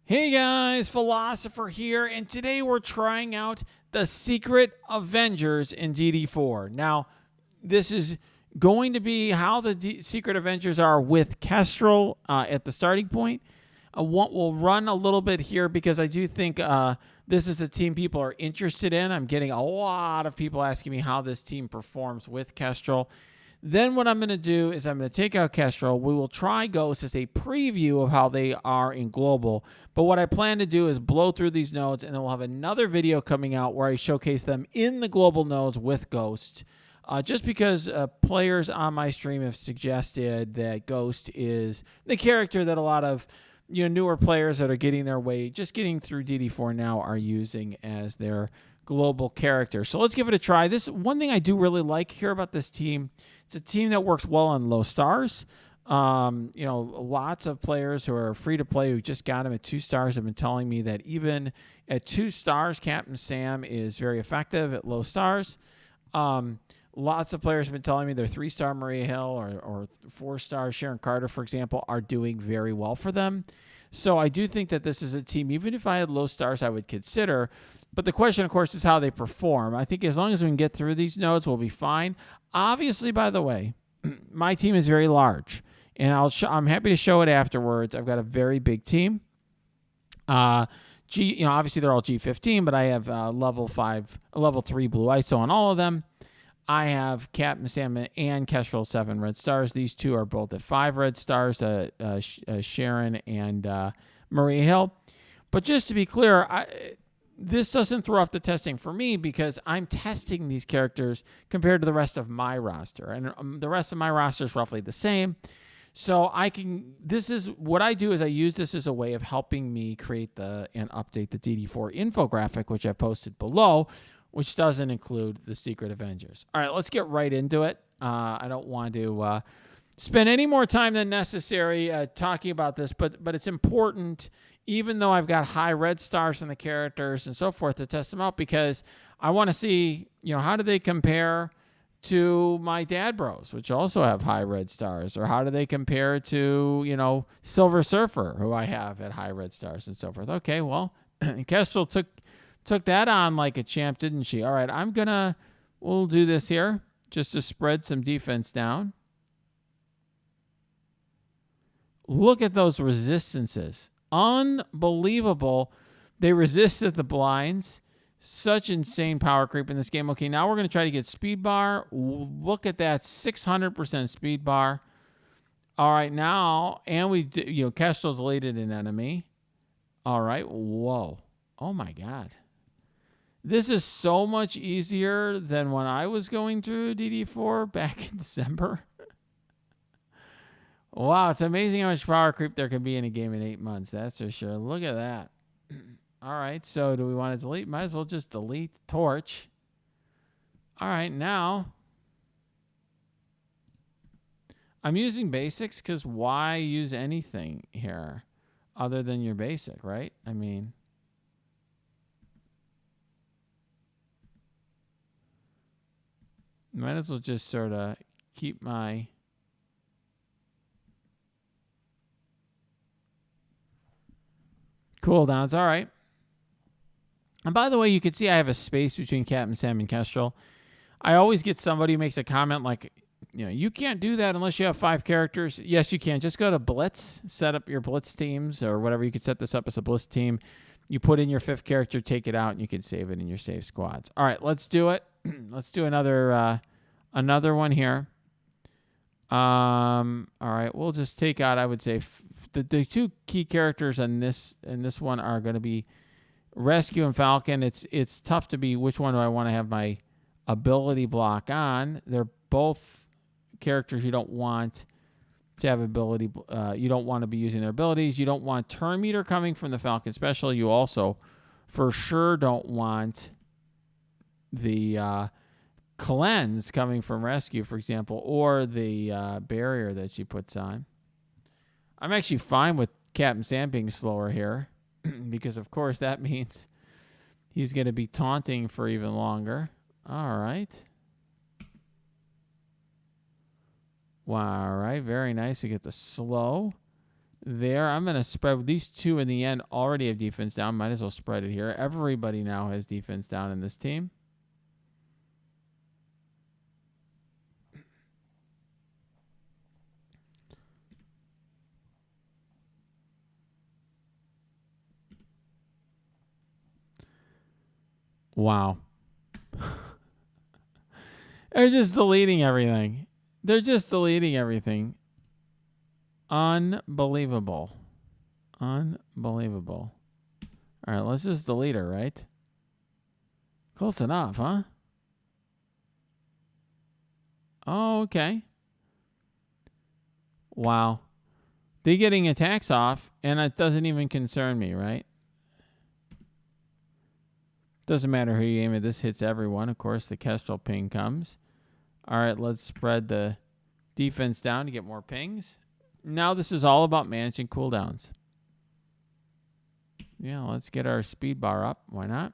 Hey guys, Philosopher here, and today we're trying out the Secret Avengers in DD4. Now, this is going to be how the Secret Avengers are with Kestrel at the starting point. We'll run a little bit here because I do think this is a team people are interested in. I'm getting a lot of people asking me how this team performs with Kestrel. Then what I'm going to do is I'm going to take out Kestrel. We will try Ghost as a preview of how they are in Global. But what I plan to do is blow through these nodes, and then we'll have another video coming out where I showcase them in the Global nodes with Ghost. Just because players on my stream have suggested that Ghost is the character that a lot of newer players that are getting their way, just getting through DD4 now, are using as their global character. So let's give it a try. This one thing I do really like here about this team. It's a team that works well on low stars. Lots of players who are free to play who just got him at 2 stars have been telling me that even at 2 stars, Captain Sam is very effective at low stars. Lots of players have been telling me their 3-star Maria Hill or 4-star Sharon Carter, for example, are doing very well for them. So I do think that this is a team, even if I had low stars, I would consider. But the question, of course, is how they perform. I think as long as we can get through these nodes, we'll be fine. Obviously, by the way, my team is very large, and I'm happy to show it afterwards. I've got a very big team. Obviously they're all G15, but I have level 3 blue ISO on all of them. I have Captain Sam and Kestrel 7 red stars. These two are both at 5 red stars, Sharon and Maria Hill. But just to be clear, this doesn't throw off the testing for me because I'm testing these characters compared to the rest of my roster. And the rest of my roster is roughly the same. So this is what I do is I use this as a way of helping me create and update the DD4 infographic, which I've posted below, which doesn't include the Secret Avengers. All right, let's get right into it. I don't want to spend any more time than necessary talking about this, but it's important, even though I've got high red stars in the characters and so forth, to test them out because I want to see, how do they compare to my Dad Bros, which also have high red stars, or how do they compare to, Silver Surfer, who I have at high red stars and so forth. Okay, well, Kestrel took that on like a champ, didn't she? All right, we'll do this here just to spread some defense down. Look at those resistances. Unbelievable. They resisted the blinds. Such insane power creep in this game. Okay, now we're going to try to get speed bar. Look at that 600% speed bar. All right, now, and Kestrel deleted an enemy. All right, whoa. Oh my God. This is so much easier than when I was going through DD4 back in December. Wow, it's amazing how much power creep there can be in a game in 8 months. That's for sure. Look at that. All right, so do we want to delete? Might as well just delete Torch. All right, now I'm using basics because why use anything here other than your basic, right? I mean, might as well just sort of keep my cooldowns. All right. And by the way, you can see I have a space between Captain Sam and Kestrel. I always get somebody who makes a comment like, you can't do that unless you have 5 characters. Yes, you can. Just go to Blitz, set up your Blitz teams or whatever. You could set this up as a Blitz team. You put in your 5th character, take it out, and you can save it in your save squads. All right, let's do it. Let's do another one here. All right, we'll just take out, I would say, the 2 key characters in this one are going to be Rescue and Falcon. It's tough to be which one do I want to have my ability block on. They're both characters you don't want to have ability. You don't want to be using their abilities. You don't want turn meter coming from the Falcon Special. You also for sure don't want the cleanse coming from Rescue, for example, or the barrier that she puts on. I'm actually fine with Captain Sam being slower here because, of course, that means he's going to be taunting for even longer. All right. Wow, all right. Very nice. We get the slow. there. I'm going to spread. These two in the end already have defense down. Might as well spread it here. Everybody now has defense down in this team. Wow. They're just deleting everything. They're just deleting everything. Unbelievable. Unbelievable. All right, let's just delete her, right? Close enough, huh? Oh, okay. Wow. They're getting attacks off, and it doesn't even concern me, right? Doesn't matter who you aim at. This hits everyone. Of course, the Kestrel ping comes. All right, let's spread the defense down to get more pings. Now this is all about managing cooldowns. Yeah, let's get our speed bar up. Why not?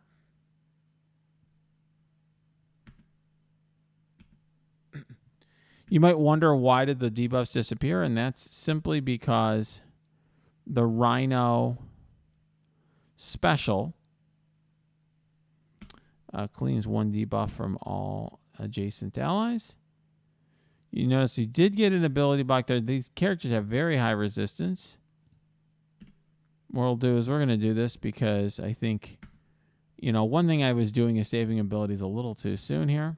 You might wonder, why did the debuffs disappear? And that's simply because the Rhino special cleans one debuff from all adjacent allies. You notice you did get an ability block there. These characters have very high resistance. What we'll do is we're going to do this because I think, you know, one thing I was doing is saving abilities a little too soon here.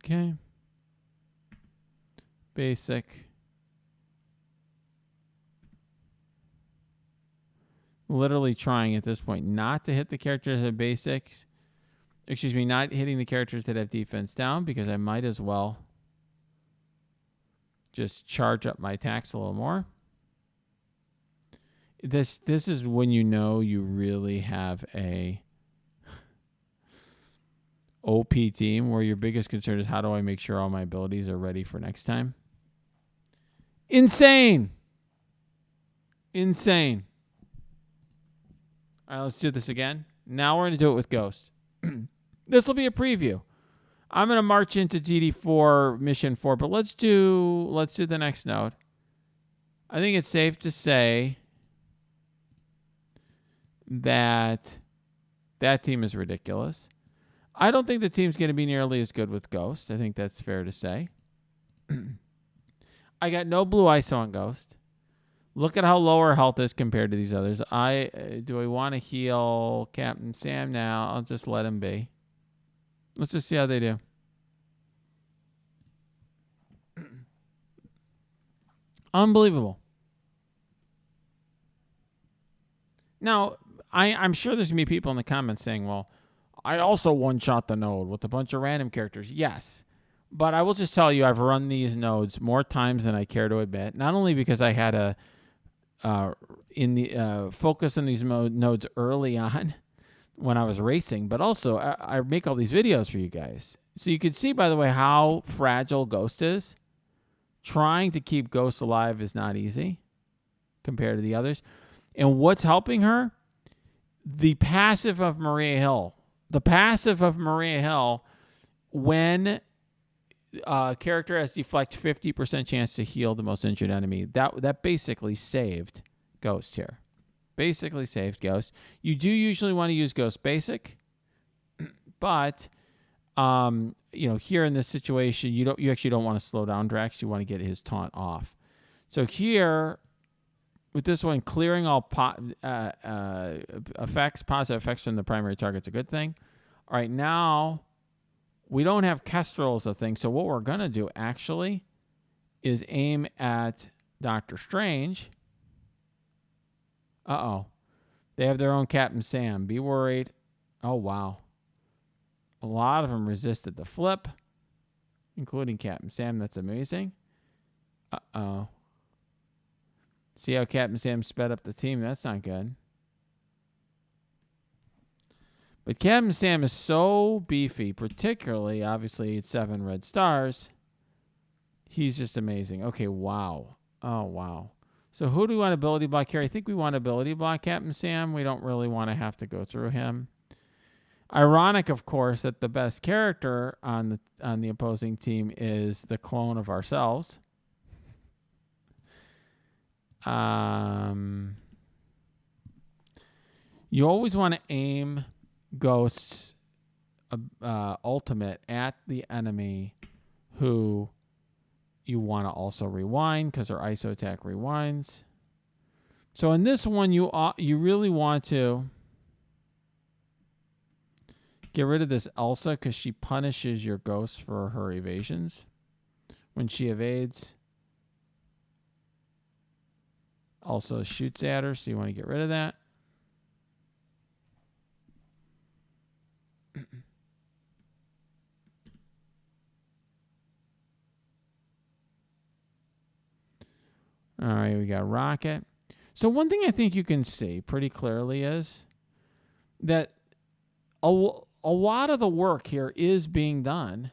Okay. Basic. Literally trying at this point not to hit the characters that have basics. Excuse me, not hitting the characters that have defense down, because I might as well just charge up my attacks a little more. This is when you know you really have a OP team where your biggest concern is, how do I make sure all my abilities are ready for next time? Insane. Insane. All right, let's do this again. Now we're going to do it with Ghost. This will be a preview. I'm going to march into DD4 mission 4, but let's do the next node. I think it's safe to say that that team is ridiculous. I don't think the team's going to be nearly as good with Ghost. I think that's fair to say. I got no blue ISO on Ghost. Look at how low our health is compared to these others. Do I want to heal Captain Sam now? I'll just let him be. Let's just see how they do. Unbelievable. Now, I'm sure there's going to be people in the comments saying, well, I also one-shot the node with a bunch of random characters. Yes. But I will just tell you, I've run these nodes more times than I care to admit. Not only because I had a focus on these nodes early on when I was racing, but also I make all these videos for you guys. So you can see, by the way, how fragile Ghost is. Trying to keep Ghost alive is not easy compared to the others. And what's helping her? The passive of Maria Hill. The passive of Maria Hill, when a character has deflect 50% chance to heal the most injured enemy. That basically saved Ghost here. Basically saved Ghost. You do usually want to use Ghost Basic, but you know, here in this situation, you actually don't want to slow down Drax. You want to get his taunt off. So here, with this one, clearing all positive effects from the primary target's a good thing. All right, now we don't have Kestrel as a thing, so what we're going to do actually is aim at Doctor Strange. Uh-oh. They have their own Captain Sam. Be worried. Oh, wow. A lot of them resisted the flip, including Captain Sam. That's amazing. Uh-oh. See how Captain Sam sped up the team? That's not good. But Captain Sam is so beefy, particularly, obviously, it's 7 red stars. He's just amazing. Okay, wow. Oh, wow. So who do we want ability block here? I think we want ability block Captain Sam. We don't really want to have to go through him. Ironic, of course, that the best character on the opposing team is the clone of ourselves. You always want to aim Ghost's ultimate at the enemy who you want to also rewind, because her ISO attack rewinds. So in this one, you really want to get rid of this Elsa, because she punishes your Ghost for her evasions. When she evades, also shoots at her, so you want to get rid of that. All right, we got Rocket. So one thing I think you can see pretty clearly is that a lot of the work here is being done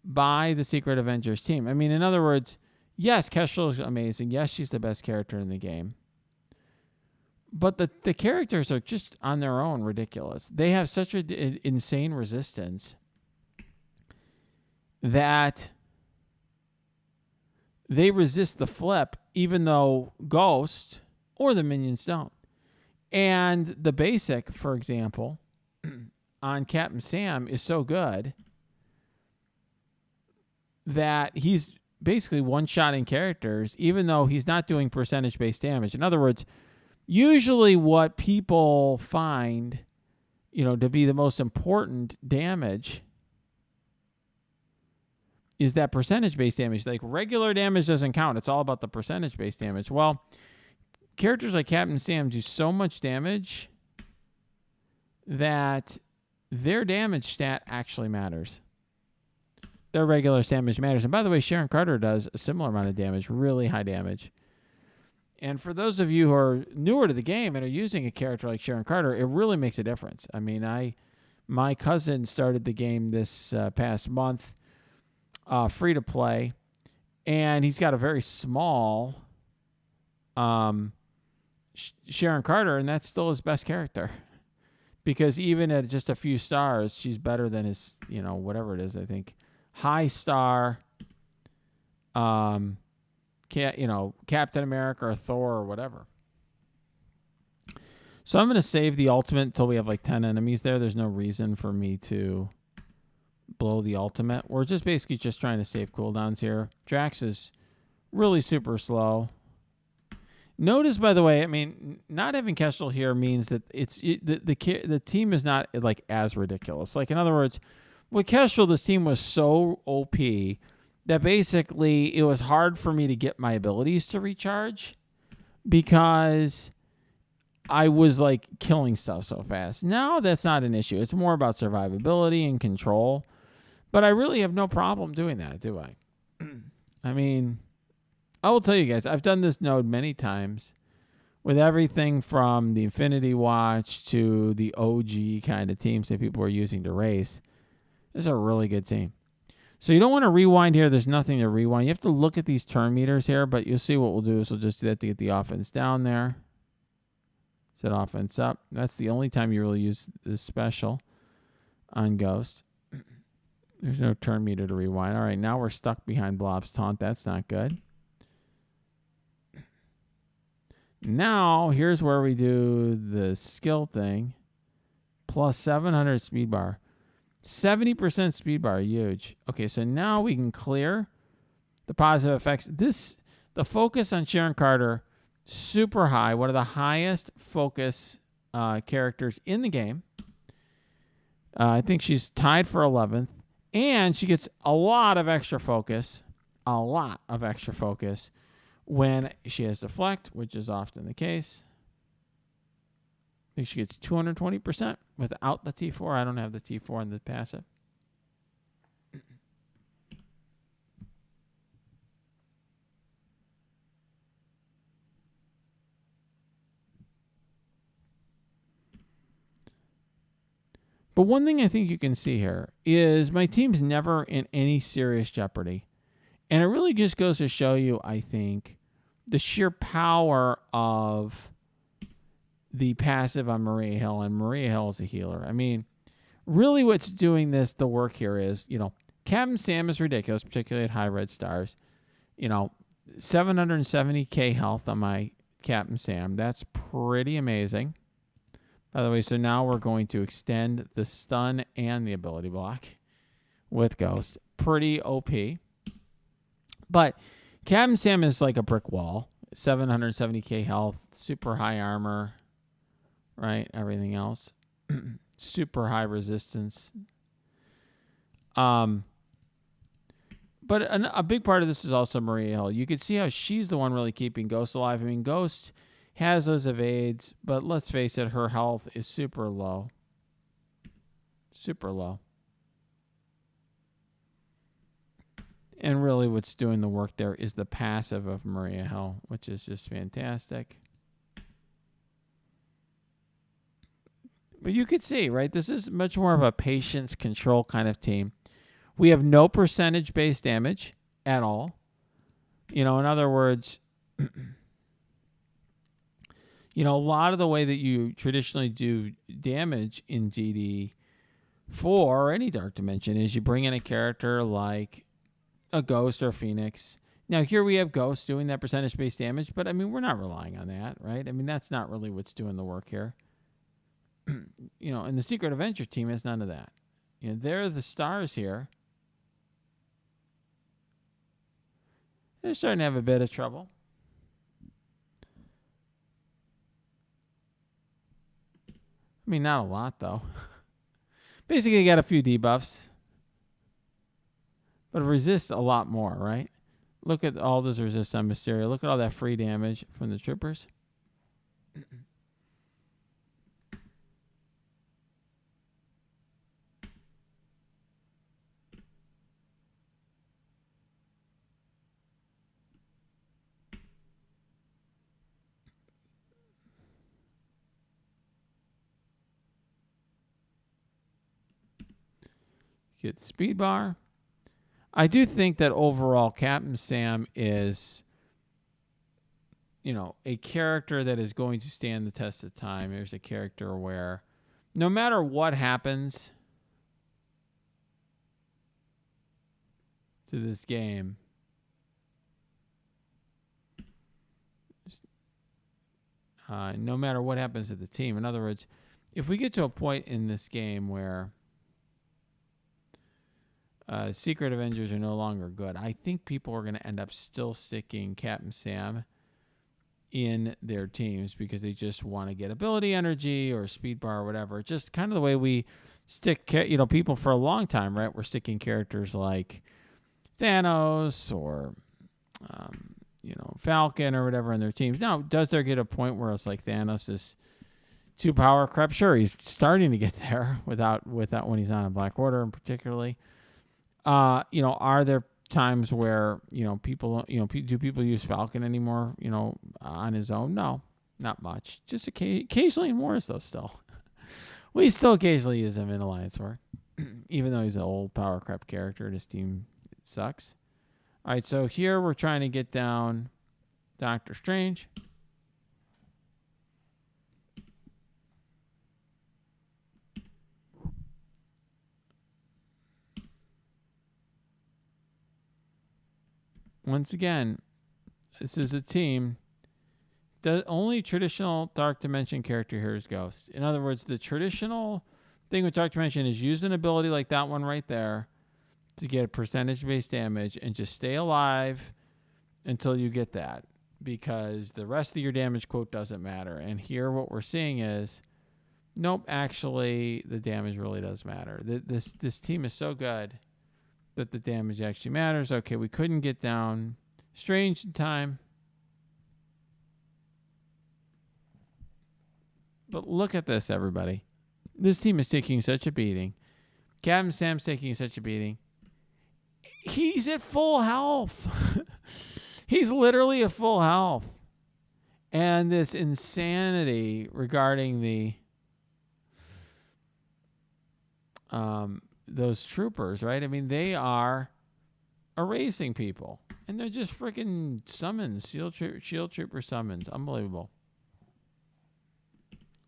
by the Secret Avengers team. I mean, in other words, yes, Kestrel is amazing. Yes, she's the best character in the game. But the characters are just on their own ridiculous. They have such an insane resistance that they resist the flip, even though Ghost or the minions don't. And the basic, for example, on Captain Sam is so good that he's basically one-shotting characters, even though he's not doing percentage-based damage. In other words, usually what people find, to be the most important damage is that percentage-based damage. Like, regular damage doesn't count. It's all about the percentage-based damage. Well, characters like Captain Sam do so much damage that their damage stat actually matters. Their regular damage matters. And by the way, Sharon Carter does a similar amount of damage, really high damage. And for those of you who are newer to the game and are using a character like Sharon Carter, it really makes a difference. I mean, my cousin started the game this past month, free to play, and he's got a very small Sharon Carter, and that's still his best character, because even at just a few stars, she's better than his, whatever it is. I think high star, Captain America or Thor or whatever. So I'm going to save the ultimate until we have like 10 enemies there. There's no reason for me to blow the ultimate. We're just basically just trying to save cooldowns here. Drax is really super slow. Notice, by the way, I mean, not having Kestrel here means that the team is not like as ridiculous. Like, in other words, with Kestrel, this team was so OP that basically it was hard for me to get my abilities to recharge because I was like killing stuff so fast. Now that's not an issue. It's more about survivability and control. But I really have no problem doing that, do I? I mean, I will tell you guys, I've done this node many times with everything from the Infinity Watch to the OG kind of teams that people are using to race. This is a really good team. So you don't want to rewind here. There's nothing to rewind. You have to look at these turn meters here, but you'll see what we'll do is we'll just do that to get the offense down there. Set offense up. That's the only time you really use this special on Ghost. There's no turn meter to rewind. All right, now we're stuck behind Blob's taunt. That's not good. Now, here's where we do the skill thing. Plus 700 speed bar. 70% speed bar, huge. Okay, so now we can clear the positive effects. The focus on Sharon Carter, super high. One of the highest focus characters in the game. I think she's tied for 11th. And she gets a lot of extra focus. When she has deflect, which is often the case. I think she gets 220% without the T4. I don't have the T4 in the passive. But one thing I think you can see here is my team's never in any serious jeopardy. And it really just goes to show you, I think, the sheer power of the passive on Maria Hill, and Maria Hill is a healer. I mean, really what's doing the work here is, Captain Sam is ridiculous, particularly at high red stars. 770k health on my Captain Sam. That's pretty amazing. By the way, so now we're going to extend the stun and the ability block with Ghost. Pretty OP. But Captain Sam is like a brick wall. 770k health, super high armor, right? Everything else. Super high resistance. But a big part of this is also Maria Hill. You can see how she's the one really keeping Ghost alive. I mean, Ghost has those evades, but let's face it, her health is super low. Super low. And really what's doing the work there is the passive of Maria Hill, which is just fantastic. But you could see, right, this is much more of a patience control kind of team. We have no percentage-based damage at all. In other words, a lot of the way that you traditionally do damage in DD4 or any Dark Dimension is you bring in a character like a Ghost or Phoenix. Now, here we have Ghost doing that percentage-based damage, but, I mean, we're not relying on that, right? I mean, that's not really what's doing the work here. And the Secret Avenger team has none of that. They're the stars here. They're starting to have a bit of trouble. I mean, not a lot, though. Basically, you got a few debuffs. But resist a lot more, right? Look at all this resist on Mysterio. Look at all that free damage from the troopers. Get the speed bar. I do think that overall Captain Sam is, a character that is going to stand the test of time. There's a character where no matter what happens to this game, no matter what happens to the team. In other words, if we get to a point in this game where Secret Avengers are no longer good, I think people are going to end up still sticking Captain Sam in their teams because they just want to get ability energy or speed bar or whatever. Just kind of the way we stick, people for a long time, right? We're sticking characters like Thanos or, Falcon or whatever in their teams. Now, does there get a point where it's like Thanos is too power crept? Sure, he's starting to get there without when he's not in Black Order, and particularly. Are there times where, people, do people use Falcon anymore, on his own? No, not much. Just occasionally in wars, though, still. We still occasionally use him in Alliance War, even though he's an old power crept character and his team sucks. All right, so here we're trying to get down Doctor Strange. Once again, this is a team. The only traditional Dark Dimension character here is Ghost. In other words, the traditional thing with Dark Dimension is use an ability like that one right there to get percentage-based damage and just stay alive until you get that, because the rest of your damage quote doesn't matter. And here what we're seeing is, nope, actually the damage really does matter. This team is so good that the damage actually matters. Okay, we couldn't get down Strange in time. But look at this, everybody. This team is taking such a beating. Captain Sam's taking such a beating. He's at full health. He's literally at full health. And this insanity regarding the those troopers, right? I mean, they are erasing people. And they're just freaking summons, shield trooper summons. Unbelievable.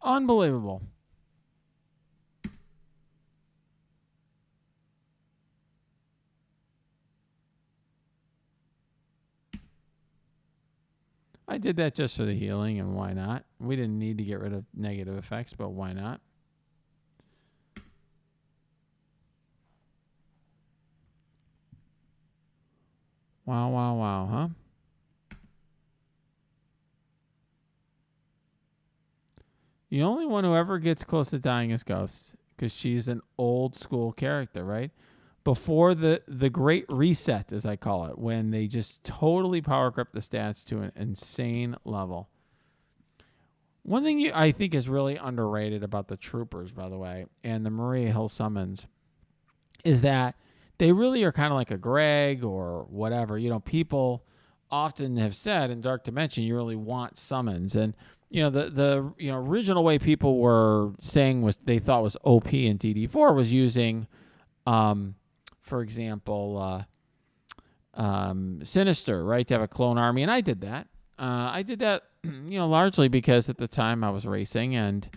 Unbelievable. I did that just for the healing, and why not? We didn't need to get rid of negative effects, but why not? Wow, wow, wow, huh? The only one who ever gets close to dying is Ghost, because she's an old school character, right? Before the great reset, as I call it, when they just totally power grip the stats to an insane level. One thing I think is really underrated about the troopers, by the way, and the Maria Hill summons, is that they really are kind of like a Greg or whatever. You know, people often have said in Dark Dimension, you really want summons. And, you know, the original way people were saying was they thought was OP in DD4 was using, for example, Sinister, right, to have a clone army. And I did that. Largely because at the time I was racing and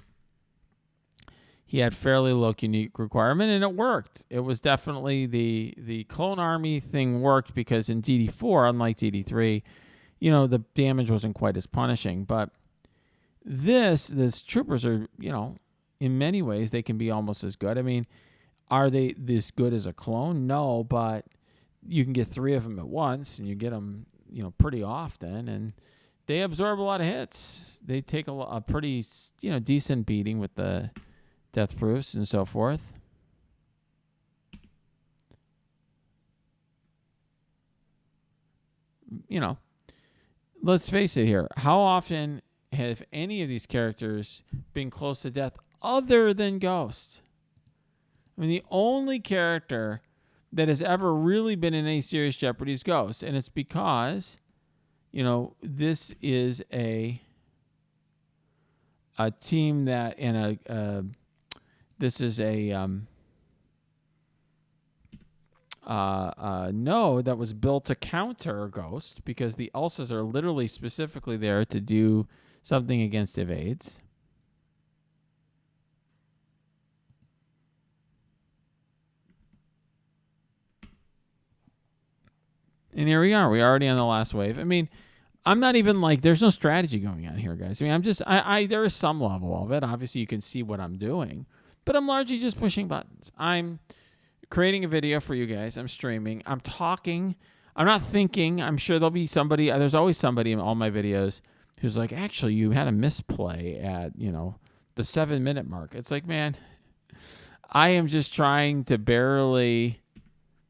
he had fairly low unique requirement, and it worked. It was definitely the clone army thing worked because in DD4, unlike DD3, the damage wasn't quite as punishing. But this troopers are, in many ways they can be almost as good. I mean, are they this good as a clone? No, but you can get 3 of them at once, and you get them, pretty often, and they absorb a lot of hits. They take a pretty, decent beating with the death proofs and so forth. Let's face it here. How often have any of these characters been close to death other than Ghost? I mean, the only character that has ever really been in any serious jeopardy is Ghost, and it's because, this is a team that this is a node that was built to counter Ghost because the ulcers are literally specifically there to do something against evades. And here we are. We're already on the last wave. I mean, I'm not even there's no strategy going on here, guys. I mean, there is some level of it. Obviously, you can see what I'm doing. But I'm largely just pushing buttons. I'm creating a video for you guys. I'm streaming. I'm talking. I'm not thinking. I'm sure there'll be somebody. There's always somebody in all my videos who's like, actually, you had a misplay at, the 7-minute mark. It's like, man, I am just trying to barely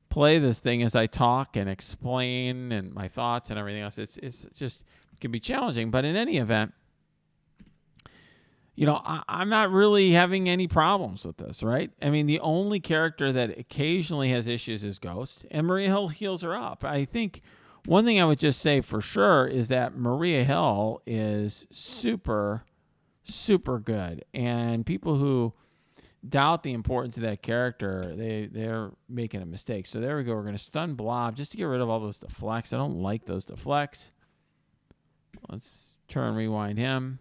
play this thing as I talk and explain and my thoughts and everything else. It's just, it can be challenging. But in any event, I'm not really having any problems with this, right? I mean, the only character that occasionally has issues is Ghost, and Maria Hill heals her up. I think one thing I would just say for sure is that Maria Hill is super, super good, and people who doubt the importance of that character, they're making a mistake. So there we go. We're going to stun Blob just to get rid of all those deflects. I don't like those deflects. Let's turn rewind him.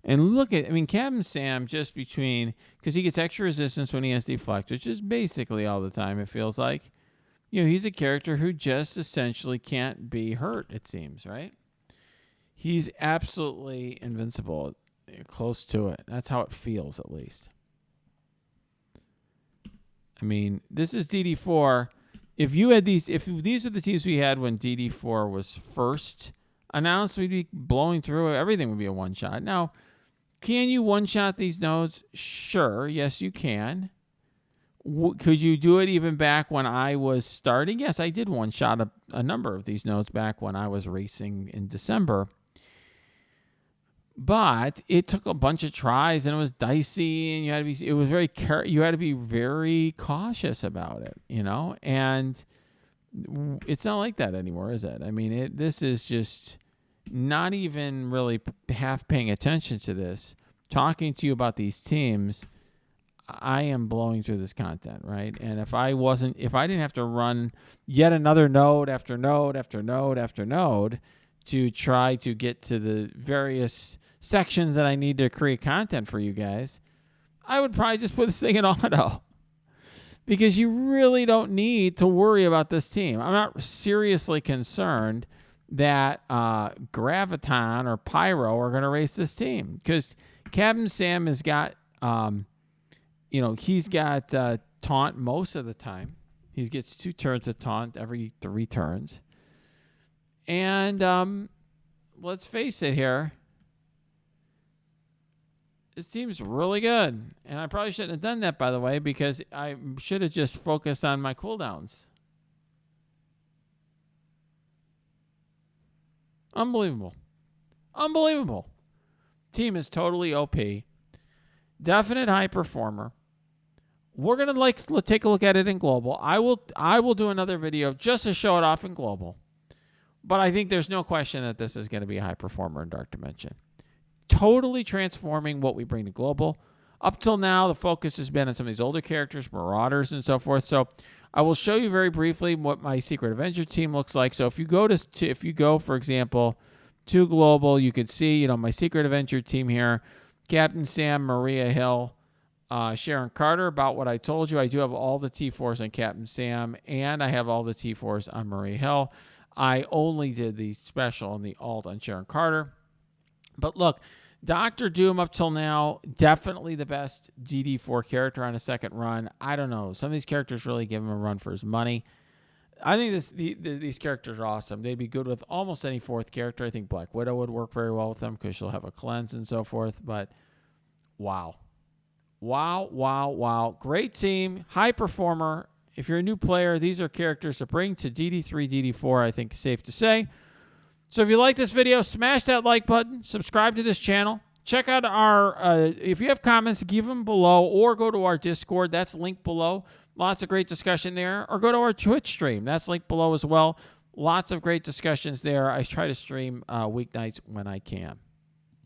And look at, Captain Sam just between, because he gets extra resistance when he has deflect, which is basically all the time, it feels like. He's a character who just essentially can't be hurt, it seems, right? He's absolutely invincible, close to it. That's how it feels, at least. I mean, this is DD4. If these are the teams we had when DD4 was first announced, we'd be blowing through it. Everything would be a one-shot. Now, can you one-shot these nodes? Sure. Yes, you can. Could you do it even back when I was starting? Yes, I did one-shot a number of these nodes back when I was racing in December. But it took a bunch of tries, and it was dicey, and you had to be very cautious about it, And it's not like that anymore, is it? I mean, this is just not even really half paying attention to this, talking to you about these teams. I am blowing through this content, right? And if I didn't have to run yet another node after node after node after node to try to get to the various sections that I need to create content for you guys, I would probably just put this thing in auto. Because you really don't need to worry about this team. I'm not seriously concerned that Graviton or Pyro are going to race this team. Because Captain Sam has got, he's got taunt most of the time. He gets 2 turns of taunt every 3 turns. And let's face it here. This team's really good. And I probably shouldn't have done that, by the way, because I should have just focused on my cooldowns. Unbelievable. Unbelievable. Team is totally OP. Definite high performer. We're going to take a look at it in global. I will do another video just to show it off in global. But I think there's no question that this is going to be a high performer in Dark Dimension. Totally transforming what we bring to global. Up till now, the focus has been on some of these older characters, Marauders and so forth. So I will show you very briefly what my Secret Avenger team looks like. So if you go for example, to global, you can see, my Secret Avenger team here: Captain Sam, Maria Hill, Sharon Carter. About what I told you, I do have all the T4s on Captain Sam, and I have all the T4s on Maria Hill. I only did the special and the alt on Sharon Carter. But look, Dr. Doom up till now, definitely the best DD4 character on a second run. I don't know. Some of these characters really give him a run for his money. I think these characters are awesome. They'd be good with almost any 4th character. I think Black Widow would work very well with them because she'll have a cleanse and so forth. But wow. Wow, wow, wow. Great team. High performer. If you're a new player, these are characters to bring to DD3, DD4, I think is safe to say. So if you like this video, smash that like button, subscribe to this channel. Check out our, if you have comments, give them below, or go to our Discord. That's linked below. Lots of great discussion there. Or go to our Twitch stream. That's linked below as well. Lots of great discussions there. I try to stream weeknights when I can.